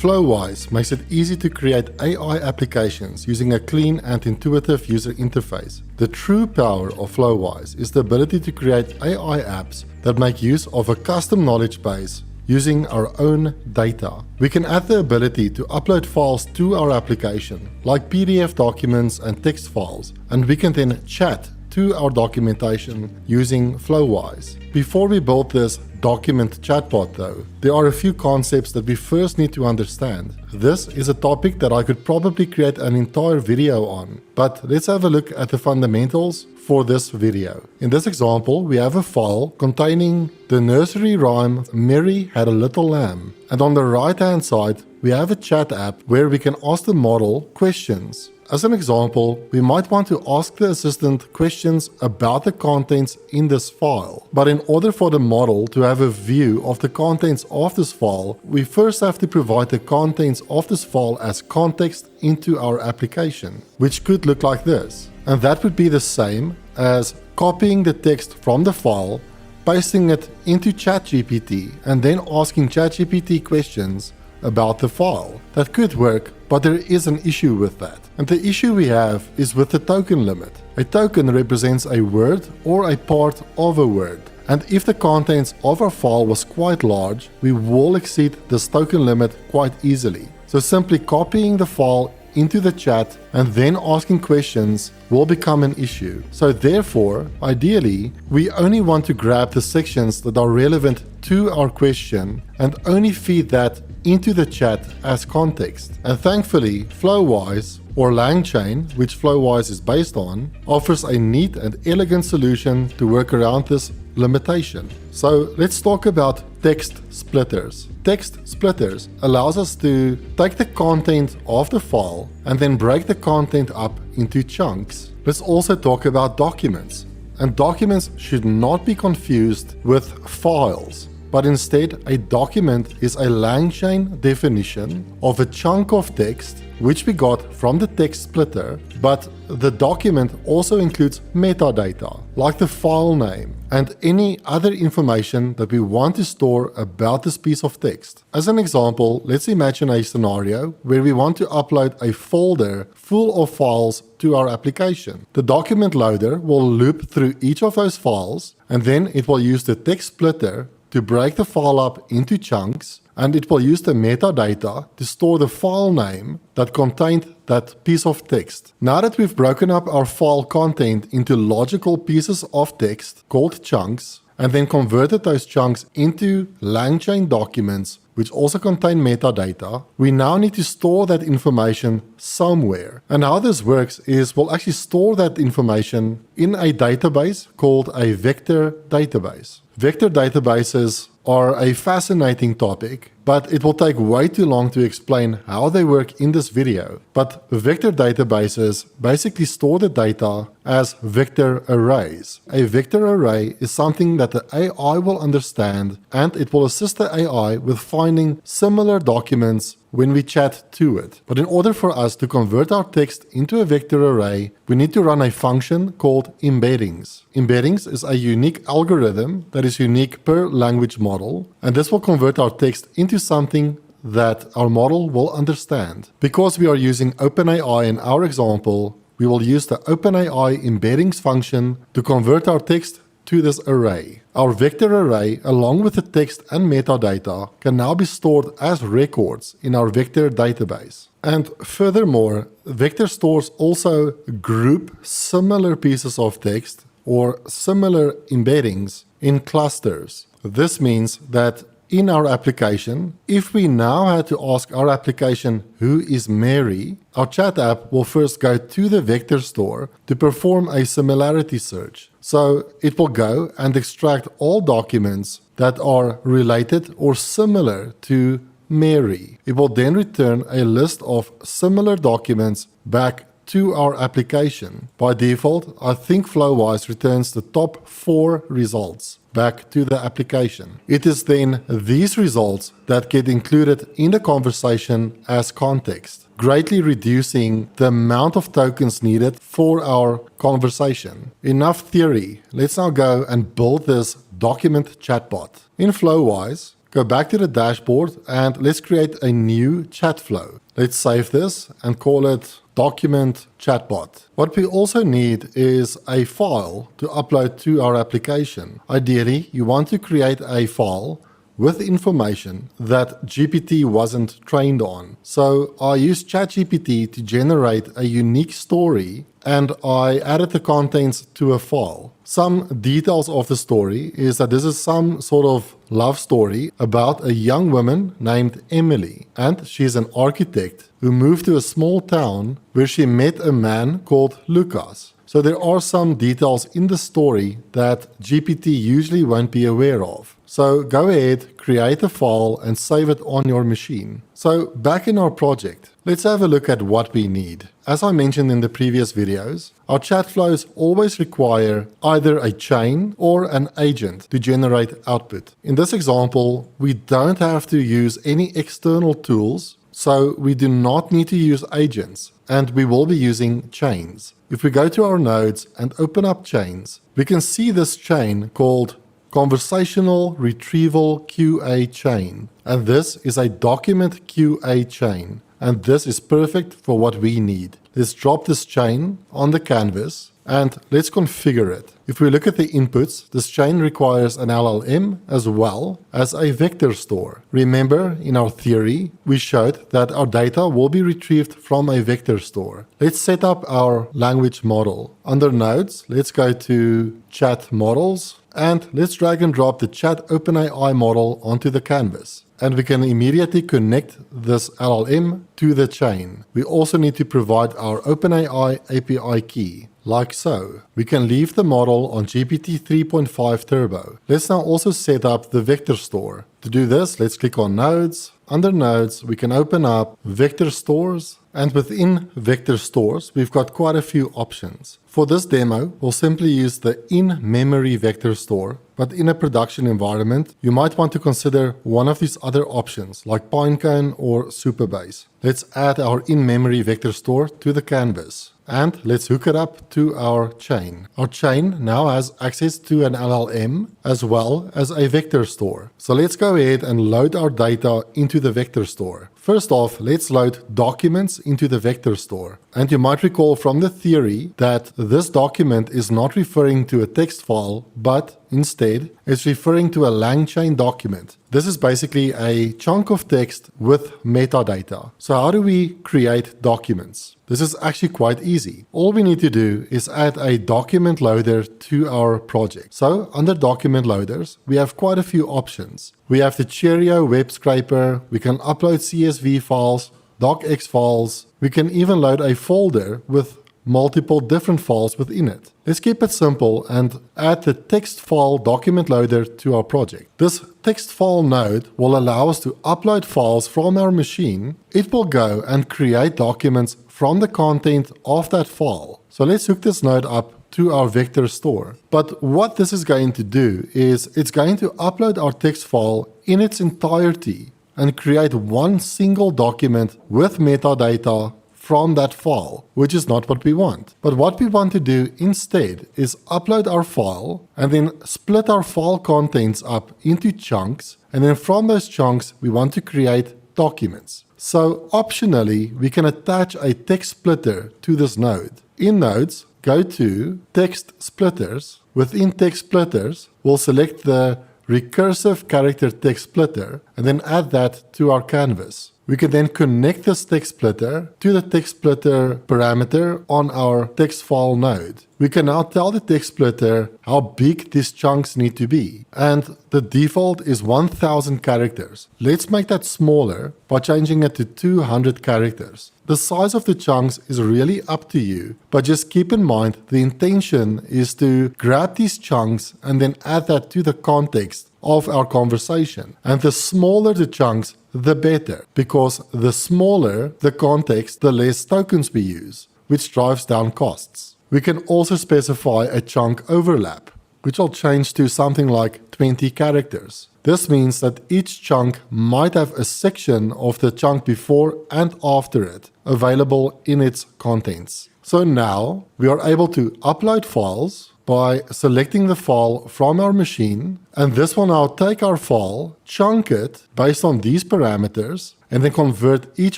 Flowise makes it easy to create AI applications using a clean and intuitive user interface. The true power of Flowise is the ability to create AI apps that make use of a custom knowledge base using our own data. We can add the ability to upload files to our application, like PDF documents and text files, and we can then chat to our documentation using Flowise. Before we build this document chatbot though, there are a few concepts that we first need to understand. This is a topic that I could probably create an entire video on, but let's have a look at the fundamentals for this video. In this example, we have a file containing the nursery rhyme Mary Had a Little Lamb, and on the right hand side we have a chat app where we can ask the model questions. As an example, we might want to ask the assistant questions about the contents in this file. But in order for the model to have a view of the contents of this file, we first have to provide the contents of this file as context into our application, which could look like this. And that would be the same as copying the text from the file, pasting it into ChatGPT, and then asking ChatGPT questions about the file. That could work, but there is an issue with that. And the issue we have is with the token limit. A token represents a word or a part of a word. And if the contents of our file was quite large, we will exceed this token limit quite easily. So simply copying the file into the chat and then asking questions will become an issue. So therefore, ideally, we only want to grab the sections that are relevant to our question and only feed that into the chat as context. And thankfully, Flowise, or langchain, which Flowise is based on, offers a neat and elegant solution to work around this limitation. So let's talk about text splitters. Text splitters allows us to take the content of the file and then break the content up into chunks. Let's also talk about documents. And documents should not be confused with files, but instead a document is a langchain definition of a chunk of text which we got from the text splitter, but the document also includes metadata, like the file name and any other information that we want to store about this piece of text. As an example, let's imagine a scenario where we want to upload a folder full of files to our application. The document loader will loop through each of those files, and then it will use the text splitter to break the file up into chunks, and it will use the metadata to store the file name that contained that piece of text. Now that we've broken up our file content into logical pieces of text called chunks, and then converted those chunks into langchain documents which also contain metadata, we now need to store that information somewhere. And how this works is we'll actually store that information in a database called a vector database. Vector databases are a fascinating topic, but it will take way too long to explain how they work in this video. But vector databases basically store the data as vector arrays. A vector array is something that the AI will understand, and it will assist the AI with finding similar documents when we chat to it. But in order for us to convert our text into a vector array, we need to run a function called embeddings. Embeddings is a unique algorithm that is unique per language model, and this will convert our text into something that our model will understand. Because we are using openai in our example, we will use the openai embeddings function to convert our text to this array. Our vector array, along with the text and metadata, can now be stored as records in our vector database. And furthermore, vector stores also group similar pieces of text or similar embeddings in clusters. This means that in our application, if we now had to ask our application who is Mary, our chat app will first go to the vector store to perform a similarity search. So it will go and extract all documents that are related or similar to Mary. It will then return a list of similar documents back to our application. By default, I think Flowise returns the top 4 results back to the application. It is then these results that get included in the conversation as context, greatly reducing the amount of tokens needed for our conversation. Enough theory. Let's now go and build this document chatbot. In Flowise, go back to the dashboard and let's create a new chat flow. Let's save this and call it document chatbot. What we also need is a file to upload to our application. Ideally, you want to create a file with information that GPT wasn't trained on. So I used ChatGPT to generate a unique story and I added the contents to a file. Some details of the story is that this is some sort of love story about a young woman named Emily, and she's an architect who moved to a small town where she met a man called Lucas. So there are some details in the story that GPT usually won't be aware of. So go ahead, create a file and save it on your machine. So back in our project, let's have a look at what we need. As I mentioned in the previous videos, our chat flows always require either a chain or an agent to generate output. In this example, we don't have to use any external tools, so we do not need to use agents, and we will be using chains. If we go to our nodes and open up chains, we can see this chain called Conversational Retrieval QA Chain. And this is a document QA chain. And this is perfect for what we need. Let's drop this chain on the canvas and let's configure it. If we look at the inputs, this chain requires an LLM as well as a vector store. Remember, in our theory, we showed that our data will be retrieved from a vector store. Let's set up our language model. Under nodes, let's go to chat models and let's drag and drop the chat openai model onto the canvas. And we can immediately connect this LLM to the chain. We also need to provide our openai API key, like so. We can leave the model on GPT 3.5 Turbo. Let's now also set up the vector store. To do this, let's click on Nodes. Under Nodes, we can open up Vector Stores. And within Vector Stores, we've got quite a few options. For this demo, we'll simply use the in-memory vector store. But in a production environment, you might want to consider one of these other options, like Pinecone or Supabase. Let's add our in-memory vector store to the canvas. And let's hook it up to our chain. Our chain now has access to an LLM as well as a vector store. So let's go ahead and load our data into the vector store. First off, let's load documents into the vector store. And you might recall from the theory that this document is not referring to a text file, but instead it's referring to a langchain document. This is basically a chunk of text with metadata. So how do we create documents? This is actually quite easy. All we need to do is add a document loader to our project. So under document loaders, we have quite a few options. We have the Cheerio web scraper. We can upload CSV files, docx files. We can even load a folder with multiple different files within it. Let's keep it simple and add the text file document loader to our project. This text file node will allow us to upload files from our machine. It will go and create documents from the content of that file. So let's hook this node up to our vector store. But what this is going to do is it's going to upload our text file in its entirety and create one single document with metadata from that file, which is not what we want. But what we want to do instead is upload our file and then split our file contents up into chunks. And then from those chunks, we want to create documents. So optionally, we can attach a text splitter to this node. In nodes, go to text splitters. Within text splitters, we'll select the recursive character text splitter and then add that to our canvas. We can then connect this text splitter to the text splitter parameter on our text file node. We can now tell the text splitter how big these chunks need to be. And the default is 1000 characters. Let's make that smaller by changing it to 200 characters. The size of the chunks is really up to you, but just keep in mind the intention is to grab these chunks and then add that to the context of our conversation. And the smaller the chunks, the better, because the smaller the context, the less tokens we use, which drives down costs. We can also specify a chunk overlap, which I'll change to something like 20 characters. This means that each chunk might have a section of the chunk before and after it available in its contents. So now we are able to upload files, by selecting the file from our machine, and this will now take our file, chunk it based on these parameters, and then convert each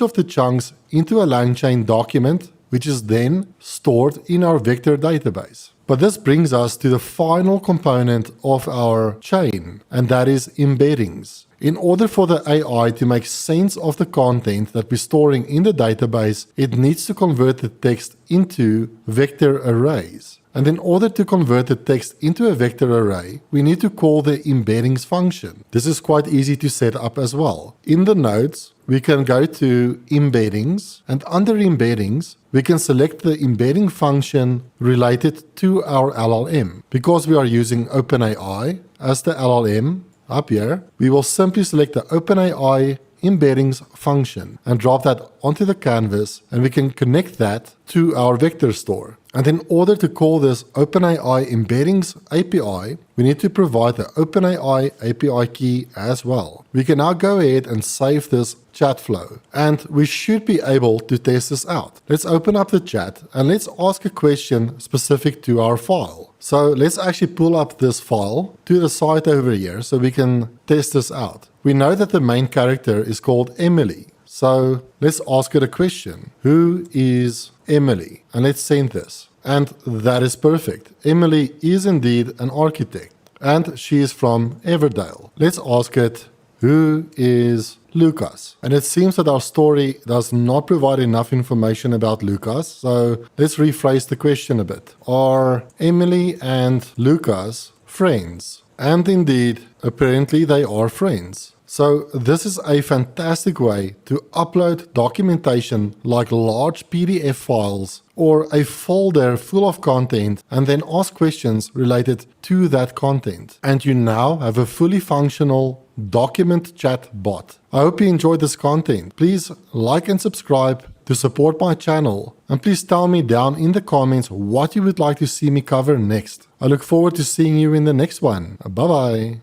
of the chunks into a langchain document, which is then stored in our vector database. But this brings us to the final component of our chain, and that is embeddings. In order for the AI to make sense of the content that we're storing in the database, it needs to convert the text into vector arrays. And in order to convert the text into a vector array, we need to call the embeddings function. This is quite easy to set up as well. In the nodes, we can go to embeddings, and under embeddings, we can select the embedding function related to our LLM. Because we are using openai as the LLM up here, we will simply select the openai embeddings function and drop that onto the canvas, and we can connect that to our vector store. And in order to call this openai embeddings API, we need to provide the openai API key as well. We can now go ahead and save this chat flow, and we should be able to test this out. Let's open up the chat and let's ask a question specific to our file. So let's actually pull up this file to the side over here so we can test this out. We know that the main character is called Emily. So let's ask it a question. Who is Emily? And let's send this. And that is perfect. Emily is indeed an architect, and she is from Everdale. Let's ask it, who is Lucas? And it seems that our story does not provide enough information about Lucas, so let's rephrase the question a bit. Are Emily and Lucas friends? And indeed, apparently they are friends. So this is a fantastic way to upload documentation like large PDF files or a folder full of content and then ask questions related to that content. And you now have a fully functional document chat bot. I hope you enjoyed this content. Please like and subscribe to support my channel. And please tell me down in the comments what you would like to see me cover next. I look forward to seeing you in the next one. Bye bye.